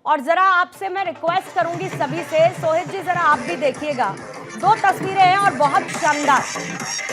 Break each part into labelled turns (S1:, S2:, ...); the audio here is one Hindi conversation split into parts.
S1: और जरा आपसे मैं रिक्वेस्ट करूंगी सभी से, सोहित जी जरा आप भी देखिएगा, दो तस्वीरें हैं और बहुत शानदार।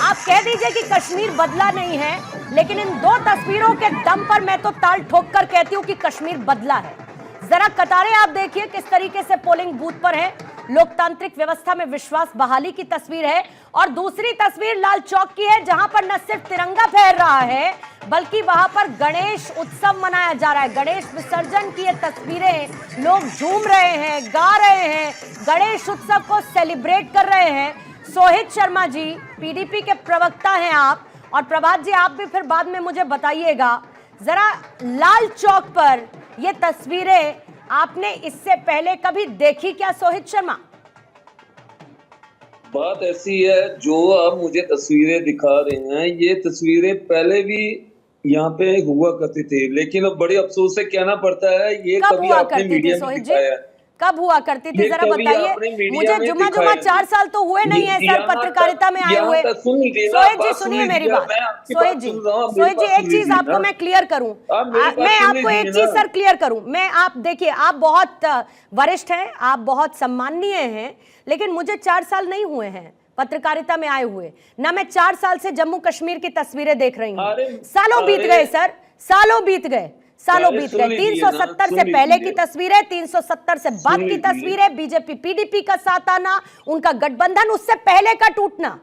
S1: आप कह दीजिए कि कश्मीर बदला नहीं है, लेकिन इन दो तस्वीरों के दम पर मैं तो ताल ठोक कर कहती हूं कि कश्मीर बदला है। जरा कतारें आप देखिए किस तरीके से पोलिंग बूथ पर है, लोकतांत्रिक व्यवस्था में विश्वास बहाली की तस्वीर है। और दूसरी तस्वीर लाल चौक की है, जहां पर न सिर्फ तिरंगा फहर रहा है बल्कि वहां पर गणेश उत्सव मनाया जा रहा है। गणेश विसर्जन की ये तस्वीरें, लोग झूम रहे हैं, गा रहे हैं, गणेश उत्सव को सेलिब्रेट कर रहे हैं। सोहित शर्मा जी, पीडीपी के प्रवक्ता हैं आप, और प्रभात जी आप भी फिर बाद में मुझे बताइएगा, जरा लाल चौक पर ये तस्वीरें आपने इससे पहले कभी देखी क्या सोहित शर्मा?
S2: बात ऐसी है, जो आप मुझे तस्वीरें दिखा रहे हैं, ये तस्वीरें पहले भी यहाँ पे हुआ करती थी, लेकिन अब बड़े अफसोस से कहना पड़ता है ये कभी आपने मीडिया में दिखाया है।
S1: कब हुआ करती थी जरा बताइए मुझे। जुमा 4 साल तो हुए नहीं है सर पत्रकारिता में आए हुए। सोहित जी सुनिए मेरी बात, सोहित जी एक चीज आपको मैं क्लियर करूं, मैं आपको एक चीज सर क्लियर करूं, मैं आप देखिए, आप बहुत वरिष्ठ हैं, आप बहुत सम्माननीय हैं, लेकिन मुझे 4 साल नहीं हुए हैं पत्रकारिता में आए हुए ना। मैं 4 साल से जम्मू कश्मीर की तस्वीरें देख रही हूँ। सालों बीत गए सर, सालों बीत गए, सालों बीत गए। 370 से पहले की तस्वीर है, 370 से बाद की तस्वीर है, बीजेपी पीडीपी का साथ आना, उनका गठबंधन, उससे पहले का टूटना,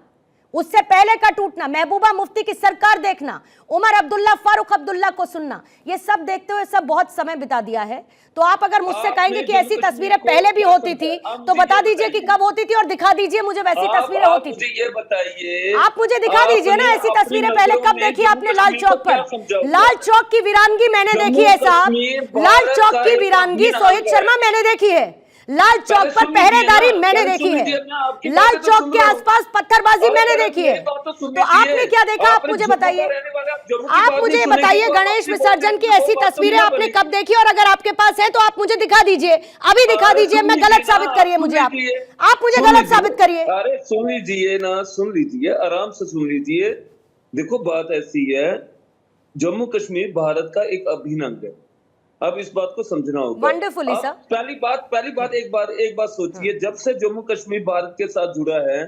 S1: उससे पहले का टूटना, महबूबा मुफ्ती की सरकार देखना, उमर अब्दुल्ला, फारूक अब्दुल्ला को सुनना, ये सब देखते हुए सब बहुत समय बिता दिया है। तो आप अगर मुझसे कहेंगे कि ऐसी तस्वीरें पहले भी होती थी तो बता दीजिए कि कब होती थी और दिखा दीजिए मुझे वैसी तस्वीरें होती थी।
S2: ये बताइए,
S1: आप मुझे दिखा दीजिए ना ऐसी तस्वीरें पहले कब देखी आपने लाल चौक पर। लाल चौक की वीरानगी मैंने देखी है साहब, लाल चौक की वीरानगी सोहित शर्मा मैंने देखी है, लाल चौक पर पहरेदारी मैंने देखी है, लाल चौक के आसपास पत्थरबाजी मैंने देखी है। तो आपने क्या देखा आप मुझे बताइए, आप मुझे बताइए गणेश विसर्जन की ऐसी तस्वीरें आपने कब देखी, और अगर आपके पास है तो आप मुझे दिखा दीजिए, अभी दिखा दीजिए, मैं गलत साबित करिए मुझे, आप मुझे गलत साबित करिए।
S2: अरे सुन लीजिए ना, सुन लीजिए, आराम से सुन लीजिए। देखो बात ऐसी है, जम्मू कश्मीर भारत का एक अभिन्न अंग है, अब इस बात को समझना होगा।
S1: Wonderfully sir.
S2: पहली बात एक बात सोचिए, जब से जम्मू कश्मीर भारत के साथ जुड़ा है,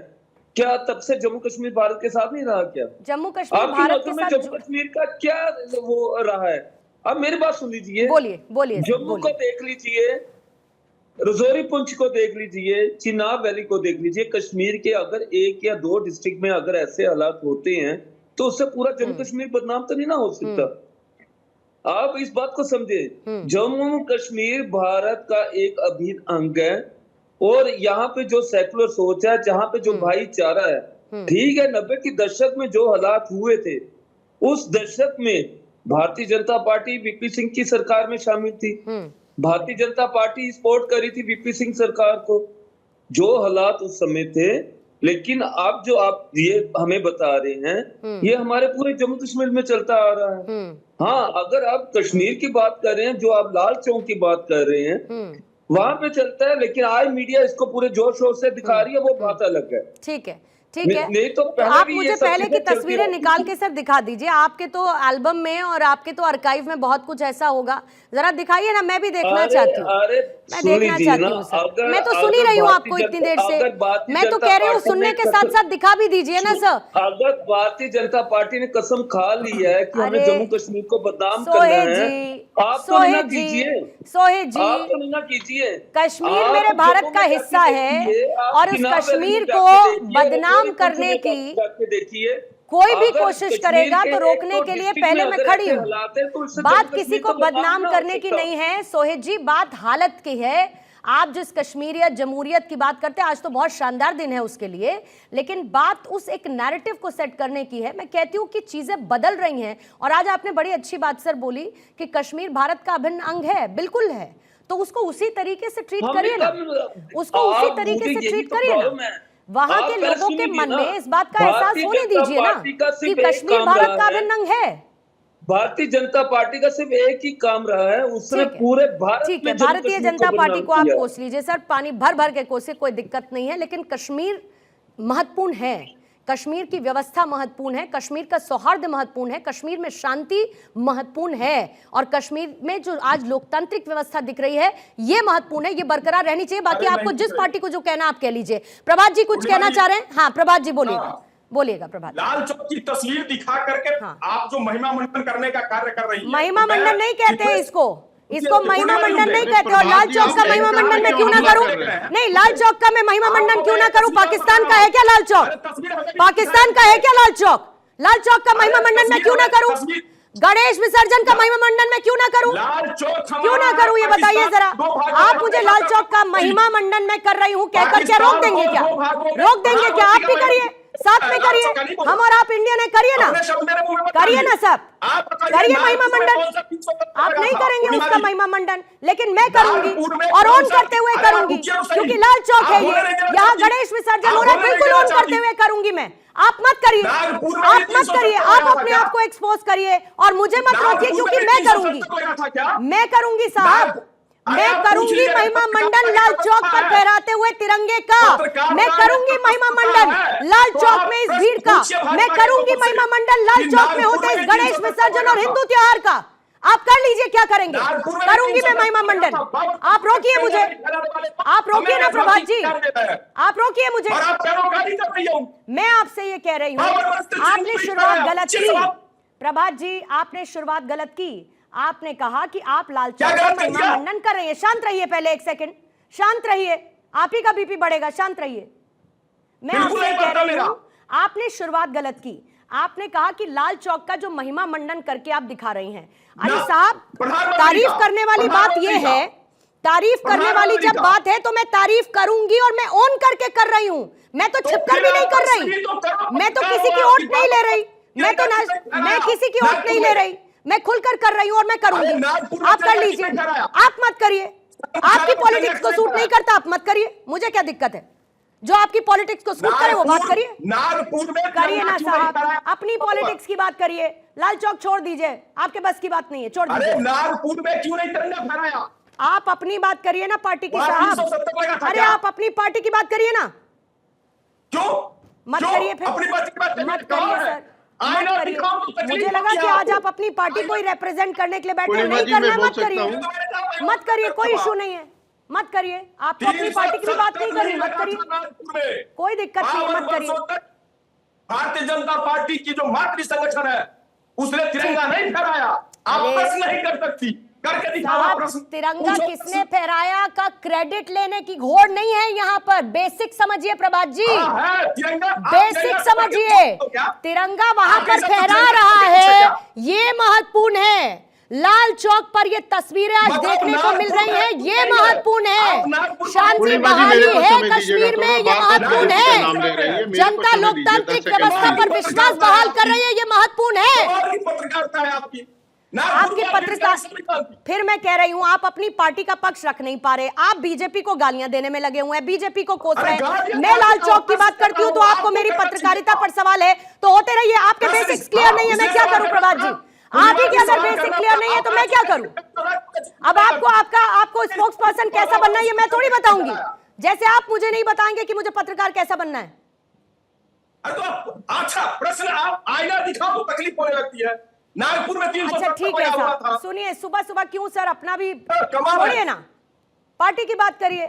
S2: क्या तब से जम्मू कश्मीर भारत के साथ नहीं रहा क्या?
S1: जम्मू कश्मीर भारत के साथ
S2: जम्मू कश्मीर का क्या वो रहा है? अब मेरी बात सुन लीजिए,
S1: बोलिए
S2: जम्मू को देख लीजिए, रजौरी पुंछ को देख लीजिए, चिनाब वैली को देख लीजिए। कश्मीर के अगर 1 या 2 डिस्ट्रिक्ट में अगर ऐसे हालात होते हैं तो उससे पूरा जम्मू कश्मीर बदनाम तो नहीं ना हो सकता। आप इस बात को समझे, जम्मू कश्मीर भारत का एक अभिन्न अंग है, और यहाँ पे जो सेकुलर सोच है, जहाँ पे जो भाईचारा है, ठीक है, 90 के दशक में जो हालात हुए थे, उस दशक में भारतीय जनता पार्टी वीपी सिंह की सरकार में शामिल थी, भारतीय जनता पार्टी सपोर्ट करी थी वीपी सिंह सरकार को, जो हालात उस समय थे। लेकिन अब जो आप ये हमें बता रहे हैं, ये हमारे पूरे जम्मू कश्मीर में चलता आ रहा है। हाँ, अगर आप कश्मीर की बात कर रहे हैं, जो आप लाल चौक की बात कर रहे हैं, वहां पे चलता है, लेकिन आज मीडिया इसको पूरे जोर शोर से दिखा रही है, वो बात अलग है।
S1: ठीक है, ठीक है।
S2: नहीं तो
S1: आप मुझे पहले की तस्वीरें निकाल के सर दिखा दीजिए, आपके तो एल्बम में और आपके तो आर्काइव में बहुत कुछ ऐसा होगा, जरा दिखाइए ना, मैं भी देखना चाहती हूँ, मैं देखना चाहती हूँ सर। मैं तो सुन ही रही हूँ आपको इतनी देर से, मैं तो कह रही हूँ सुनने के साथ साथ दिखा भी दीजिए ना सर।
S2: अगर भारतीय जनता पार्टी ने कसम खा ली है कि हमें जम्मू कश्मीर को बदनाम करना है, आप तो ना कीजिए,
S1: सोहित जी,
S2: आप तो ना कीजिए।
S1: कश्मीर मेरे भारत का हिस्सा है, और उस कश्मीर को बदनाम करने की
S2: देखिए,
S1: कोई भी कोशिश करेगा तो रोकने के लिए पहले मैं खड़ी हूँ। बात किसी को बदनाम करने की नहीं है सोहित जी, बात हालत की है। आप जिस कश्मीरियत जमहूरियत की बात करते हैं, आज तो बहुत शानदार दिन है उसके लिए, लेकिन बात उस एक नैरेटिव को सेट करने की है। मैं कहती हूँ कि चीजें बदल रही हैं, और आज आपने बड़ी अच्छी बात सर बोली कि कश्मीर भारत का अभिन्न अंग है, बिल्कुल है, तो उसको उसी तरीके से ट्रीट करिए ना, उसको उसी तरीके से ट्रीट करिए ना। वहां के लोगों के मन में इस बात का एहसास होने दीजिए ना कि कश्मीर भारत का अभिन्न अंग है।
S2: भारतीय जनता पार्टी का सिर्फ एक ही काम रहा है, उसने पूरे भारत में
S1: भारतीय जनता पार्टी को आप कोस लीजिए सर, पानी भर भर के कोसे, कोई दिक्कत नहीं है, लेकिन कश्मीर महत्वपूर्ण है, कश्मीर की व्यवस्था महत्वपूर्ण है, कश्मीर का सौहार्द महत्वपूर्ण है, कश्मीर में शांति महत्वपूर्ण है और कश्मीर में जो आज लोकतांत्रिक व्यवस्था दिख रही है ये महत्वपूर्ण है, ये बरकरार रहनी चाहिए। बाकी आपको जिस पार्टी को जो कहना आप कह लीजिए। प्रभात जी कुछ कहना चाह रहे हैं? हाँ प्रभात जी बोलिएगा प्रभात।
S3: लाल चौक की तस्वीर दिखा करके आप जो महिमा मंडन करने का कार्य कर रही है,
S1: महिमा मंडन नहीं कहते हैं इसको महिमा मंडन नहीं कहते। और लाल चौक का महिमा मंडन मैं क्यों ना करूं? नहीं, लाल चौक का मैं महिमा मंडन क्यों ना करूं? पाकिस्तान का है क्या लाल चौक? पाकिस्तान का है क्या लाल चौक? लाल चौक का महिमा मंडन मैं क्यों ना करूं? गणेश विसर्जन का महिमा मंडन मैं क्यों ना करूं? क्यों ना करूं ये बताइए जरा। आप मुझे लाल चौक का महिमा मंडन मैं कर रही हूं कहकर क्या रोक देंगे क्या? रोक देंगे क्या? आप भी करिए, साथ में करिए, हम और आप इंडियन है, करिए ना सब, करिए महिमा मंडन। आप नहीं करेंगे उसका महिमा मंडन, लेकिन मैं करूंगी और ऑन करते हुए करूंगी, क्योंकि लाल चौक है ये, यहाँ गणेश विसर्जन हो रहा है, बिल्कुल ऑन करते हुए करूंगी मैं। आप मत करिए, आप अपने आप को एक्सपोज करिए और मुझे मत रोकिए, क्योंकि मैं करूंगी साहब, मैं करूंगी महिमा मंडन लाल चौक पर फहराते हुए तिरंगे का। मैं करूंगी महिमा मंडन लाल चौक में इस भीड़ का। मैं करूंगी महिमा मंडन लाल चौक में होते इस गणेश विसर्जन और हिंदू त्योहार का। आप कर लीजिए, क्या करेंगे? करूंगी मैं महिमा मंडन। आप रोकिए मुझे, आप रोकिए ना प्रभात जी, आप रोकिए मुझे। मैं आपसे ये कह रही हूँ, आपने शुरुआत गलत की प्रभात जी, आपने शुरुआत गलत की। आपने कहा कि आप लाल चौक पर महिमा मंडन कर रही है। शांत रहिए, पहले एक सेकंड शांत रहिए, आप ही का बीपी बढ़ेगा, शांत रहिए। मैं आपसे कह रही हूं, आपने शुरुआत गलत की। आपने कहा कि लाल चौक का जो महिमा मंडन करके आप दिखा रही हैं। अरे साहब, तारीफ करने वाली बात यह है, तारीफ करने वाली जब बात है तो मैं तारीफ करूंगी और मैं ऑन करके कर रही हूं। मैं तो छिपकर भी नहीं कर रही, मैं तो किसी की ओट नहीं ले रही, मैं किसी की ओट नहीं ले रही, मैं खुलकर कर रही हूं और मैं करूंगी। आप कर लीजिए, आप मत करिए, आपकी पॉलिटिक्स को सूट नहीं करता, आप मत करिए, मुझे क्या दिक्कत है? जो आपकी पॉलिटिक्स को सूट करे वो बात करिए, करिए ना साहब, अपनी पॉलिटिक्स की बात करिए। लाल चौक छोड़ दीजिए, आपके बस की बात नहीं है, छोड़ दीजिए।
S3: नागपुर में क्यों नहीं तिरंगा फहराया?
S1: आप अपनी बात करिए ना पार्टी की साहब। अरे आप अपनी पार्टी की बात करिए ना,
S3: क्यों
S1: मत करिए, फिर मत करिए सर, मत करिए। मुझे लगा कि आज आप अपनी पार्टी को ही रिप्रेजेंट करने के लिए बैठे, नहीं करना है मत करिए, मत करिए, कोई इशू नहीं है, मत करिए। आपको अपनी पार्टी की बात नहीं करनी, मत करिए, कोई दिक्कत नहीं है, मत करिए।
S3: भारतीय जनता पार्टी की जो मातृ संगठन है उसने तिरंगा नहीं फहराया, आप प्रश्न नहीं कर सकती, करके दिखाओ।
S1: तिरंगा किसने फहराया का क्रेडिट लेने की घोड़ नहीं है यहाँ पर, बेसिक समझिए प्रभात जी, बेसिक समझिए। तिरंगा वहां पर फहरा रहा है, ये महत्वपूर्ण है। लाल चौक पर ये तस्वीरें आज देखने को मिल रही हैं, ये महत्वपूर्ण है। शांति बहाली है कश्मीर में, ये महत्वपूर्ण है। जनता लोकतांत्रिक व्यवस्था पर विश्वास बहाल कर रही है, ये महत्वपूर्ण है। आपकी पत्रकार, फिर मैं कह रही हूं, आप अपनी पार्टी का पक्ष रख नहीं पा रहे, आप बीजेपी को गालियां देने में लगे हुए हैं, बीजेपी को कोस रहे हैं। मैं लाल चौक की बात करती हूं तो आपको मेरी पत्रकारिता पर सवाल है, तो होते रहिए। आपके बेसिक्स क्लियर नहीं है, मैं क्या करूं प्रभात जी? आप ही के अगर बेसिक क्लियर नहीं है तो मैं क्या करूं? अब आपको स्पोक्स पर्सन कैसा बनना है ये मैं थोड़ी बताऊंगी, जैसे आप मुझे नहीं बताएंगे कि मुझे पत्रकार कैसा बनना है।
S3: अच्छा प्रश्न, आप आईना दिखाओ तो तकलीफ होने लगती है। नागपुर में 300।
S1: अच्छा ठीक है सर, सुनिए, सुबह सुबह क्यों सर अपना भी छोड़िए ना, पार्टी की बात करिए।